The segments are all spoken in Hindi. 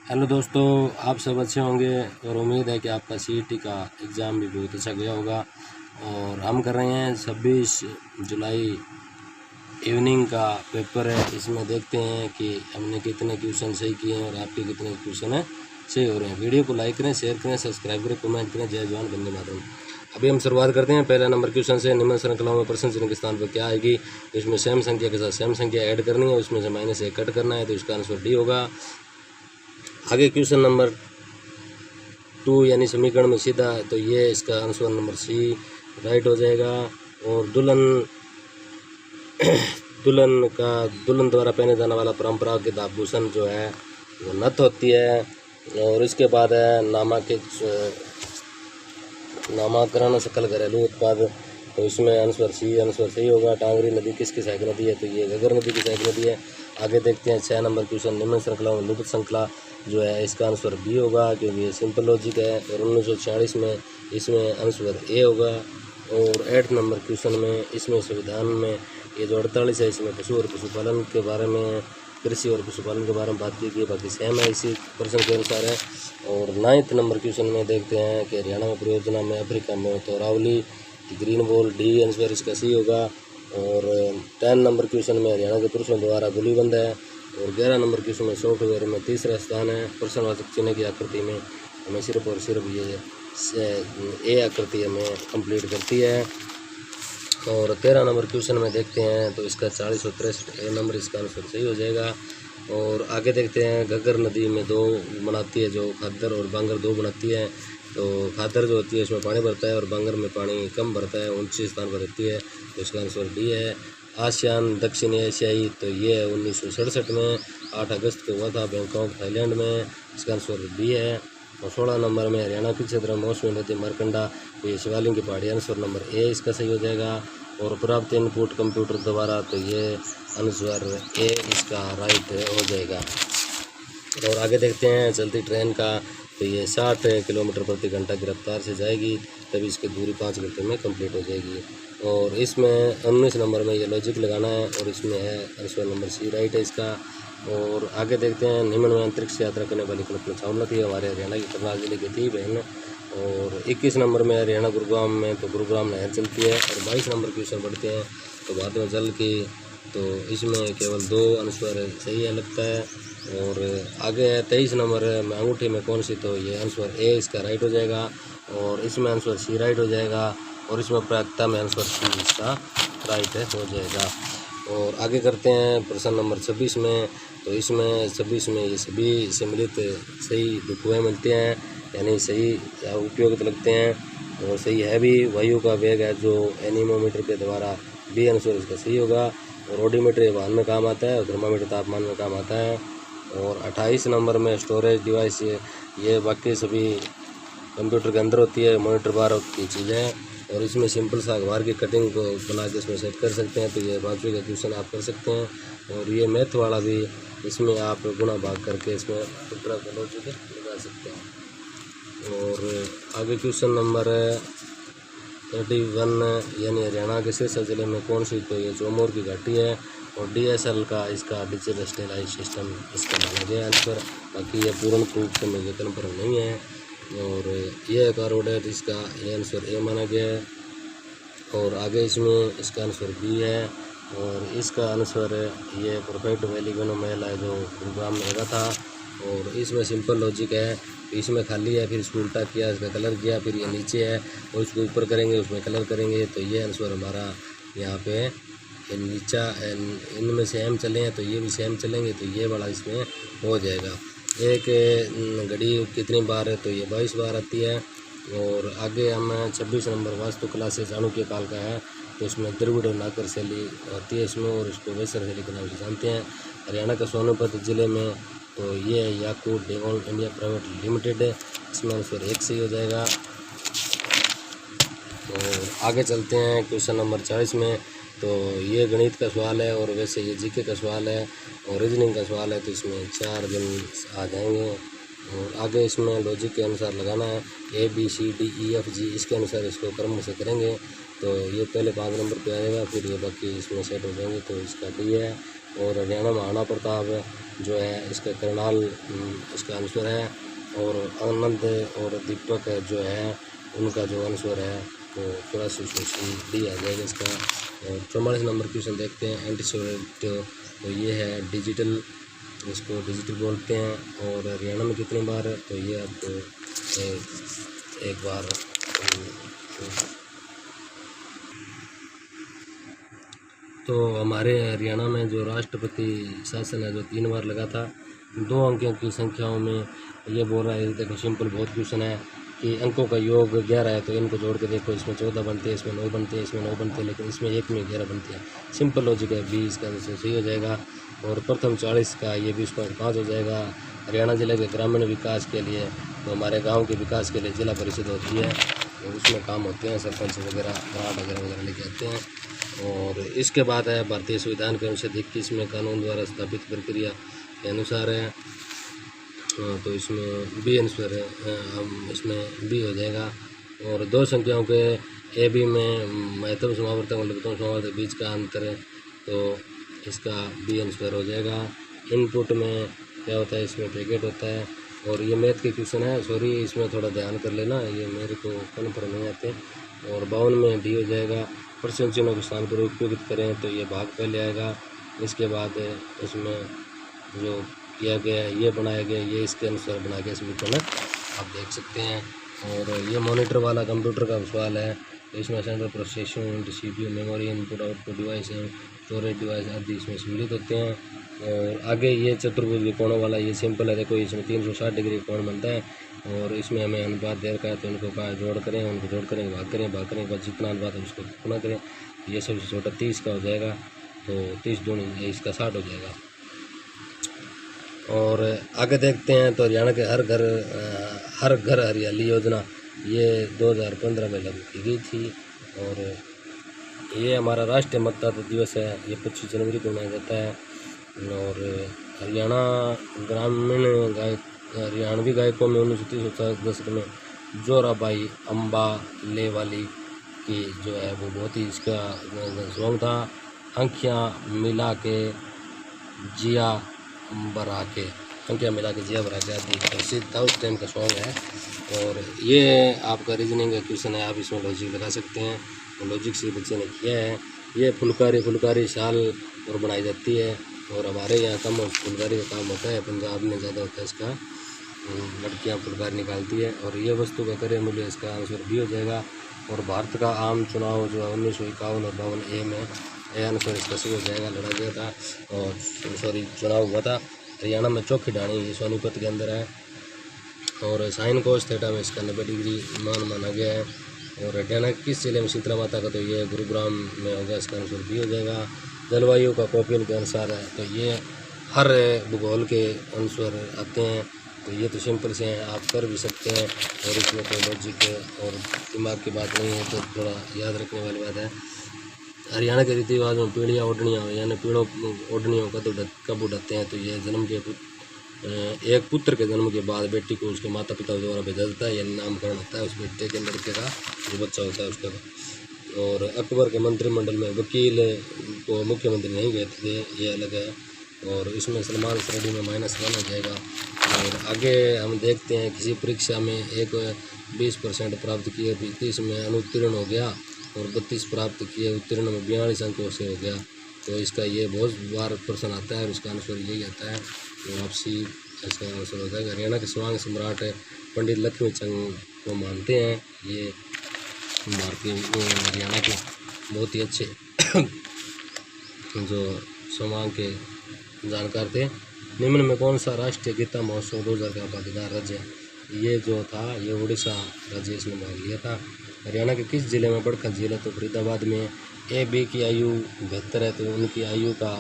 हेलो दोस्तों, आप सब अच्छे होंगे और उम्मीद है कि आपका सीईटी का एग्ज़ाम भी बहुत अच्छा गया होगा। और हम कर रहे हैं 26 जुलाई इवनिंग का पेपर है। इसमें देखते हैं कि हमने कितने क्वेश्चन सही किए हैं और आपके कितने क्वेश्चन हैं सही हो रहे हैं। वीडियो को लाइक करें, शेयर करें, सब्सक्राइब करें, कमेंट करें। जय जवान वंदे मातरम। अभी हम शुरुआत करते हैं। पहला नंबर क्वेश्चन से, निम्न श्रृंखलाओं में प्रश्न चिन्ह के स्थान पर क्या आएगी। इसमें सेम संख्या के साथ सेम संख्या ऐड करनी है, उसमें से -1 कट करना है, तो इसका आंसर डी होगा। आगे क्वेश्चन नंबर 2 यानी समीकरण में सीधा, तो ये इसका आंसर नंबर सी राइट हो जाएगा। और दुल्हन द्वारा पहने जाने वाला परंपरागत आभूषण जो है वो नथ होती है। और इसके बाद है नामकरण सकल घरेलू उत्पाद, तो इसमें आंसर सही होगा। टांगरी नदी किसकी सहायक नदी है, तो ये घग्गर नदी की सहायक नदी है। आगे देखते हैं 6 नंबर क्वेश्चन, निम्न श्रृंखला में लुप्त श्रृंखला जो है इसका आंसर बी होगा, क्योंकि ये सिंपल लॉजिक है। और 1946 में इसमें आंसर ए होगा। और 8 नंबर क्वेश्चन में इसमें संविधान में ये जो 48 है, इसमें पशु और पशुपालन के बारे में, कृषि और पशुपालन के बारे में बात की गई, बाकी सेम है इसी प्रश्न के अनुसार है। और 9 नंबर क्वेश्चन में देखते हैं कि हरियाणा में परियोजना में अफ्रीका में तोरावली ग्रीन बॉल, डी आंसर इसका सही होगा। और 10 नंबर क्वेश्चन में हरियाणा के पुरुषों द्वारा गोलीबंद है। और 11 नंबर क्वेश्चन में सॉफ्टवेयर में तीसरा स्थान है। प्रश्नवाचक चिन्ह की आकृति में हमें सिर्फ और सिर्फ ये ए आकृति हमें कंप्लीट करती है। और 13 नंबर क्वेश्चन में देखते हैं, तो इसका 40 और 63 ए नंबर इसका आंसर सही हो जाएगा। और आगे देखते हैं, घग्गर नदी में 2 बनाती है, जो खादर और बांगर 2 बनाती है। तो खादर जो होती है उसमें पानी भरता है और बांगर में पानी कम भरता है, ऊंचे स्थान पर रहती है, तो इसका आंसर डी है। आसियान दक्षिण एशियाई, तो ये 1967 में 8 अगस्त को हुआ था बैंकॉक थाईलैंड में, इसका आंसर बी है। और 16 नंबर में हरियाणा के क्षेत्र में मौसमी नदी मरकंडा, तो ये शिवालिक की पहाड़ी, आंसर नंबर ए इसका सही हो जाएगा। और प्राप्त इनपुट कंप्यूटर द्वारा, तो ये आंसर ए इसका राइट हो जाएगा। और आगे देखते हैं चलती ट्रेन का, तो ये 60 किलोमीटर प्रति घंटा की रफ्तार से जाएगी, तभी इसकी दूरी 5 घंटे में कंप्लीट हो जाएगी। और इसमें 19 नंबर में ये लॉजिक लगाना है, और इसमें है आंसर नंबर सी राइट है इसका। और आगे देखते हैं, निम्न में अंतरिक्ष यात्रा करने वाली कल्पना चावला थी, हमारे हरियाणा की करनाल जिले की थी बहन। और 21 नंबर में हरियाणा गुरुग्राम में, तो गुरुग्राम नहर चलती है। और 22 नंबर क्वेश्चन पढ़ते हैं, तो बाद में जल की, तो इसमें केवल 2 आंसर सही है लगता है। और आगे है 23 नंबर में अंगूठी में कौन सी, तो ये आंसर ए इसका राइट हो जाएगा। और इसमें आंसर सी राइट हो जाएगा। और इसमें प्रायिकता में आंसर सी इसका राइट हो जाएगा। और आगे करते हैं प्रश्न नंबर 26 में, तो इसमें 26 में ये सभी सम्मिलित सही दुखुएँ मिलते हैं, यानी सही उपयोगित लगते हैं और सही है भी। वायु का वेग है जो एनीमोमीटर के द्वारा, बी आंसर इसका सही होगा। और ऑडोमीटर वाहन में काम आता है, और थर्मामीटर तापमान में काम आता है। और 28 नंबर में स्टोरेज डिवाइस, ये बाकी सभी कंप्यूटर के अंदर होती है, मॉनिटर बार की चीज़ें। और इसमें सिंपल सा अखबार की कटिंग को बना के इसमें सेट कर सकते हैं, तो ये 5वीं का क्वेश्चन आप कर सकते हैं। और ये मैथ वाला भी, इसमें आप गुणा भाग करके इसमें टुकड़ा का लॉजिक लगा सकते हैं। और आगे क्वेश्चन नंबर 31 यानी हरियाणा के सिरसा जिले में कौन सी, तो ये चौमोर की घाटी है। और DSL का इसका डिजिटल स्टेलाइज सिस्टम इसका माना गया आंसर, बाकी ये पूर्ण रूप से मुझे कन्फर्म नहीं है। और ये एक रोड है, इसका ये आंसर ए माना गया है। और आगे इसमें इसका आंसर बी है। और इसका आंसर ये परफेक्ट वैली वेनो महल है, जो गुरुग्राम में लगा था। और इसमें सिंपल लॉजिक है, इसमें खाली है, फिर इसको उल्टा किया, इसका कलर किया, फिर ये नीचे है और इसको ऊपर करेंगे, उसमें कलर करेंगे, तो ये आंसर हमारा यहाँ पे नीचा, इनमें से एम चले हैं तो ये भी सेम चलेंगे, तो ये वाला इसमें हो जाएगा। एक घड़ी कितनी बार है, तो ये 22 बार आती है। और आगे हम 26 नंबर वास्तुकला से चाणक्य काल का है, तो इसमें द्रविड़ नाकर शैली होती है इसमें, और इसको वैसर शैली के नाम से जानते हैं। हरियाणा के सोनीपत जिले में, तो ये याकूट डेवोन इंडिया प्राइवेट लिमिटेड है, इसमें आंसर 1 सही हो जाएगा। तो आगे चलते हैं क्वेश्चन नंबर 40 में, तो ये गणित का सवाल है और वैसे ये जीके का सवाल है और रीजनिंग का सवाल है, तो इसमें 4 दिन आ जाएंगे। और आगे इसमें लॉजिक के अनुसार लगाना है, ABCDEFG, इसके अनुसार इसको क्रम से करेंगे, तो ये पहले 5 नंबर पे आएगा, फिर ये बाकी इसमें सेट हो जाएंगे, तो इसका डी है। और हरियाणा महाराणा प्रताप जो है इसका करनाल इसका आंसर है, और आनंद और दीपक जो है उनका जो आंसर है वो 84 डी आ जाएगा इसका। और 44 नंबर क्वेश्चन देखते हैं, एंटीसिडेंट तो ये है डिजिटल, इसको डिजिटल बोलते हैं। और हरियाणा में कितनी बार है, तो ये आपको एक बार। तो हमारे हरियाणा में जो राष्ट्रपति शासन है जो 3 बार लगा था 2 अंकों की संख्याओं में, ये बोल रहा है, देखो सिंपल बहुत क्वेश्चन है कि अंकों का योग 11 है तो इनको जोड़ के देखो, इसमें 14 बनते हैं, इसमें 9 बनते हैं, इसमें 9 बनते हैं, लेकिन इसमें एक में 11 बनते हैं। सिंपल लॉजिक है, 20 का आंसर सही हो जाएगा। और प्रथम 40 का ये 20.5 हो जाएगा। हरियाणा जिले के ग्रामीण विकास के लिए, तो हमारे गाँव के विकास के लिए जिला परिषद होती है, तो उसमें काम होते हैं, सरपंच वगैरह वार्ड वगैरह लेके आते हैं। और इसके बाद है भारतीय संविधान के अनुच्छेद 21 में कानून द्वारा स्थापित प्रक्रिया के अनुसार है, तो इसमें बी आंसर है, हम इसमें बी हो जाएगा। और 2 संख्याओं के ए बी में महत्तम समावर्तक और लघुत्तम समावर्तक के बीच का अंतर है, तो इसका बी आंसर हो जाएगा। इनपुट में क्या होता है, इसमें ब्रैकेट होता है। और ये मैथ के क्वेश्चन है, सॉरी इसमें थोड़ा ध्यान कर लेना, ये मेरे को कन्फर्म नहीं आते। और 52 में डी हो जाएगा। प्रश्न चिन्हों के स्थान पर उपयोगित करें, तो ये भाग पहले आएगा। इसके बाद इसमें जो किया गया है, ये बनाया गया, ये इसके अनुसार बनाया गया समीकरण आप देख सकते हैं। और ये मॉनिटर वाला कंप्यूटर का सवाल है, तो इसमें central processing unit, CPU, memory, input output device, storage device आदि इसमें सम्मिलित होते हैं। और आगे ये चतुर्भुज के कोणों वाला, ये सिंपल है, देखो इसमें 360 डिग्री कोण बनता है। और इसमें हमें अनुपात दे रखा है, तो इनको कहा जोड़ करें, उनको जोड़ करें, भाग करें के बाद जितना अनुपात है उसको गुणा करें। ये सबसे छोटा 30 का हो जाएगा, तो 30 दूनी इसका 60 हो जाएगा। और आगे देखते हैं, तो हरियाणा के हर घर हरियाली योजना ये 2015 में लागू की गई थी। और ये हमारा राष्ट्रीय मतदाता दिवस है, ये 25 जनवरी को मनाया जाता है। और हरियाणा ग्रामीण हरियाणवी गायकों में 1930 दशक में जोराबाई अम्बालेवाली की जो है वो बहुत ही इसका सॉन्ग था, आँखियाँ मिला के जिया भरा के, आँखियाँ मिला के जिया भरा के आदि प्रसिद्ध था, उस टाइम का सॉन्ग है। और ये आपका रीजनिंग का क्वेश्चन है, आप इसमें लॉजिक लगा सकते हैं, तो लॉजिक से बच्चे ने किया है। ये फुलकारी शाल और बनाई जाती है, और हमारे यहाँ कम फुलकारी का काम होता है, पंजाब में ज़्यादा होता है इसका, लड़कियाँ फुलकारी निकालती है। और ये वस्तु का क्रय मूल्य इसका आंसर भी हो जाएगा। और भारत का आम चुनाव जो 1951 और 52 में ये आंसर इसका सही हो जाएगा, लड़ा गया था, और सॉरी चुनाव हुआ था। हरियाणा में चौखी ढाणी ये सोनीपत के अंदर है। और साइन कोस थीटा में इसका 90 डिग्री मान माना गया है। और हरियाणा किस जिले में शीतला माता का, तो ये गुरुग्राम में होगा, इसका आंसर भी हो जाएगा। जलवायु का कॉपियन के अनुसार है, तो ये हर भूगोल के अनुसार आते हैं, तो ये तो सिंपल से हैं, आप कर भी सकते हैं। और इसमें कोई लॉजिक और दिमाग की बात नहीं है, तो थोड़ा याद रखने वाली बात है। हरियाणा के रीति रिवाज में पीढ़ियाँ ओढ़नियाँ, यानी पीढ़ों ओढ़नियों का कब उड़ाते हैं, तो ये जन्म के एक पुत्र के जन्म के बाद बेटी को उसके माता पिता द्वारा भेजा जाता है, यानी नामकरण होता है उस बेटे के लड़के का, जो बच्चा होता है उसका। और अकबर के मंत्रिमंडल में वकील को मुख्यमंत्री नहीं कहते थे, ये अलग है। और इसमें सलमान श्रेणी में -1 हो जाएगा। और आगे हम देखते हैं, किसी परीक्षा में एक 20% प्राप्त किए, 30 में अनुत्तीर्ण हो गया, और 32 प्राप्त किए, उत्तीर्ण में 42 अंकों से हो गया। तो इसका ये बहुत बार प्रश्न आता है, और इसका आंसर यही आता है, तो आपसी इसका आंसर होता है। हरियाणा के स्वांग सम्राट पंडित लक्ष्मीचंद को मानते हैं, ये भारतीय हरियाणा के बहुत ही अच्छे जो स्वांग के जानकार थे। निम्न में कौन सा राष्ट्रीय गीता महोत्सव 2000 का भागीदार राज्य है, ये जो था ये उड़ीसा राज्य इसमें भाग लिया था। हरियाणा के किस जिले में बड़का झील है, तो फरीदाबाद में। ए बी की आयु 72 है, तो उनकी आयु का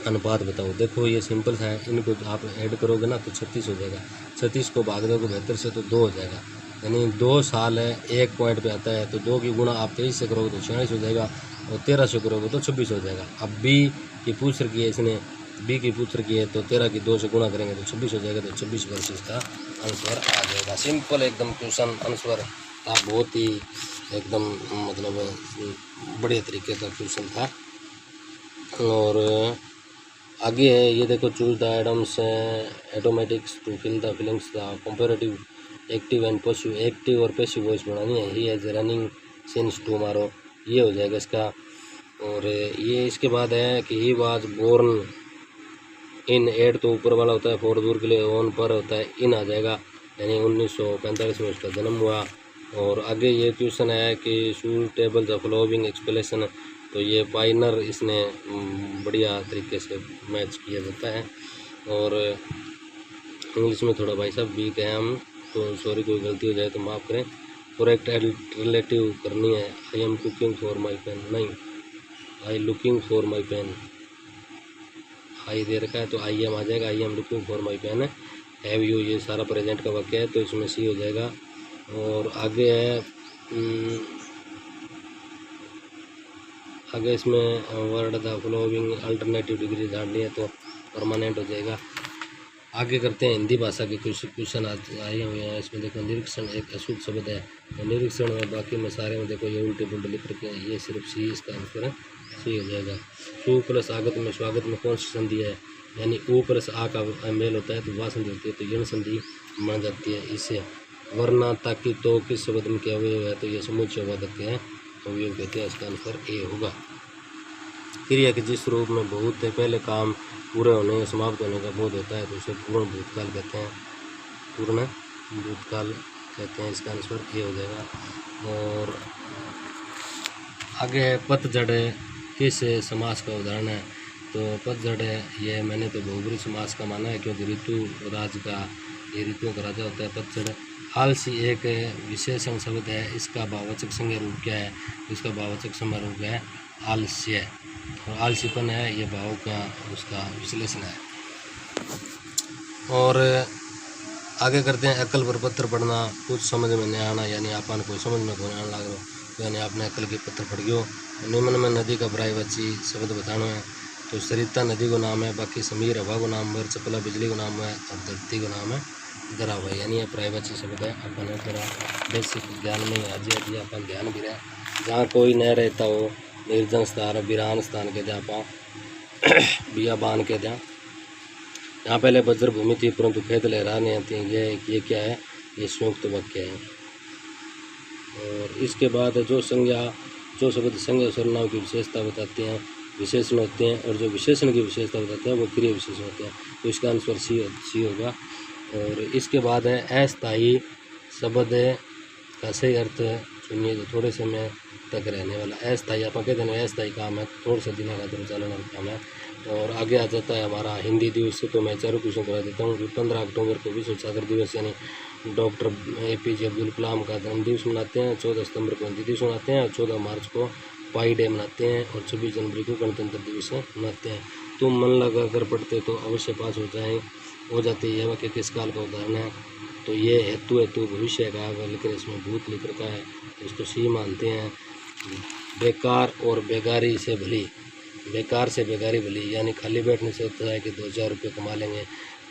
अनुपात बताओ। देखो ये सिंपल है, इनको आप ऐड करोगे ना तो 36 हो जाएगा। 36 को भाग दोगे 72 से तो 2 हो जाएगा, यानी 2 साल है, 1 पॉइंट पे आता है, तो 2 की गुणा आप 23 से करोगे तो 46 हो जाएगा, और 13 से करोगे तो 26 हो जाएगा। अब बी की पूछ रखी है इसने, बी की पूछ रखी है, तो 13 की 2 से गुणा करेंगे तो 26 हो जाएगा, तो 26 वर्ष इसका आंसर आ जाएगा। सिंपल एकदम क्वेश्चन आंसर था, बहुत ही एकदम मतलब बढ़िया तरीके का क्वेश्चन था। और आगे है ये देखो, choose the items automatics to fill the fillings the comparative active and passive, active और पैसिव वॉइस बनानी है। He is running since tomorrow, ये हो जाएगा इसका। और ये इसके बाद है कि ही वाज बोर्न इन, एड तो ऊपर वाला होता है, फोर दूर के लिए, ऑन पर होता है, इन आ जाएगा, यानी 1945 में उसका जन्म हुआ। और आगे ये क्वेश्चन है कि सूटेबल द फॉलोइंग एक्सप्लेनेशन, तो ये पाइनर इसने बढ़िया तरीके से मैच किया जाता है। और इंग्लिश में थोड़ा भाई साहब वीक है हम, तो सॉरी कोई गलती हो जाए तो माफ़ करें। करेक्ट रिलेटिव करनी है, I am cooking for my pen, नहीं I looking for my pen, आई दे रखा है तो आई एम आ जाएगा, I am looking for my pen. Have you, ये सारा प्रेजेंट का वाक्य है तो इसमें सी हो जाएगा। और आगे है आगे इसमें word the following alternative degree झाड़ लिया तो परमानेंट हो जाएगा। आगे करते हैं हिंदी भाषा के कुछ क्वेश्चन आए हुए हैं। इसमें देखो निरीक्षण एक अशुद्ध शब्द है, तो निरीक्षण में बाकी में सारे में देखो ये उल्टे पुल्टे लिख रखे हैं, ये सिर्फ सी, इसका आंसर है सी हो जाएगा। सु प्लस आगत में स्वागत में कौन सी संधि है, यानी ऊ प्लस आ का मेल होता है तो वह संधि होती है, तो यण संधि बन जाती है इससे। वरना ताकि तो किस शब्द में क्या अवयव है, तो ये समुच्चय वादक के हैं अवयव कहते हैं, इसका आंसर ए होगा। क्रिया के जिस रूप में बहुत पहले काम पूरे होने या समाप्त होने का बोध होता है तो उसे पूर्ण भूतकाल कहते हैं, पूर्ण भूतकाल कहते हैं, इसका आंसर ये हो जाएगा। और आगे पतझड़ किस समास का उदाहरण है, तो पतझड़ ये मैंने तो बहुब्री समास का माना है, क्योंकि ऋतु राज का, ये ऋतुओं का राजा होता है पतझड़। आलसी एक विशेषण शब्द है, इसका भाववाचक संज्ञा रूप क्या है, इसका भाववाचक संज्ञा रूप है आलस्य, और आलसीपन है ये भाव का उसका विश्लेषण है। और आगे करते हैं अकल पर पत्र पढ़ना, कुछ समझ में नहीं आना, यानी आपन कोई समझ में कोई आने लग रहा हो, यानी आपने अकल के पत्र पढ़ गयो। निम्न में नदी का पर्यायवाची शब्द बताना है, तो सरिता नदी को नाम है, बाकी समीर हवा को नाम है, चपला बिजली को नाम है, और धरती को नाम है दरा हुआ, यानी ये पर्यायवाची शब्द है। अपन थोड़ा बेसिक ज्ञान में आज अपन ध्यान भी रहे, जहाँ कोई न रहता हो, निर्जन स्थान, वीरान स्थान के द्या पा बियाबान के द्या, यहाँ पहले बज्र भूमि थी परंतु खेत लहराने आती हैं, ये क्या है, ये संयुक्त वाक्य है। और इसके बाद जो संज्ञा, जो शब्द संज्ञा सर्वनाम की विशेषता बताते हैं, विशेषण होते हैं, और जो विशेषण की विशेषता बताते हैं वो क्रिया विशेषण होते हैं, तो इसका आंसर सी होगा। और इसके बाद है अस्थायी शब्द का सही अर्थ सुनिए, जो थोड़े समय तक रहने वाला। अस्थायी आप कहते हैं अस्थायी काम है, थोड़ा सा दिनों का चलन काम है। और आगे आ जाता है हमारा हिंदी दिवस, तो मैं चारों क्वेश्चन करा देता हूँ। 15 अक्टूबर को विश्व छात्र दिवस यानी डॉक्टर APJ अब्दुल कलाम का जन्म दिवस मनाते हैं। 14 सितंबर को हिंदी दिवस मनाते हैं, और 14 मार्च को पाई डे मनाते हैं, और 26 जनवरी को गणतंत्र दिवस मनाते हैं। तुम मन लगा कर पढ़ते तो अवश्य पास हो जाते। यह वाक्य किस काल का उदाहरण है, तो ये हेतु भविष्य का, लेकिन इसमें भूत लिख रखा है, तो इसको सी मानते हैं। बेकार और बेगारी से भली, बेकार से बेगारी भली, यानी खाली बैठने से होता है कि 2-4 रुपये कमा लेंगे।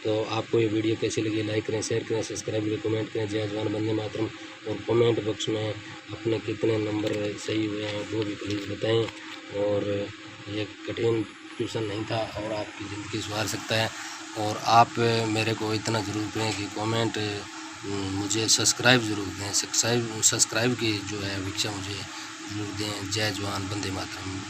तो आपको ये वीडियो कैसी लगी, लाइक करें, शेयर करें, सब्सक्राइब करें, कमेंट करें, जय जवान वंदे मातरम। और कमेंट बॉक्स में अपने कितने नंबर सही हुए हैं वो भी प्लीज़ बताएं। और ये कठिन क्वेश्चन नहीं था और आपकी ज़िंदगी सुधार सकता है। और आप मेरे को इतना ज़रूर करें कि कमेंट मुझे सब्सक्राइब ज़रूर दें, सब्सक्राइब की जो है भिक्षा मुझे ज़रूर दें। जय जवान वंदे मातरम।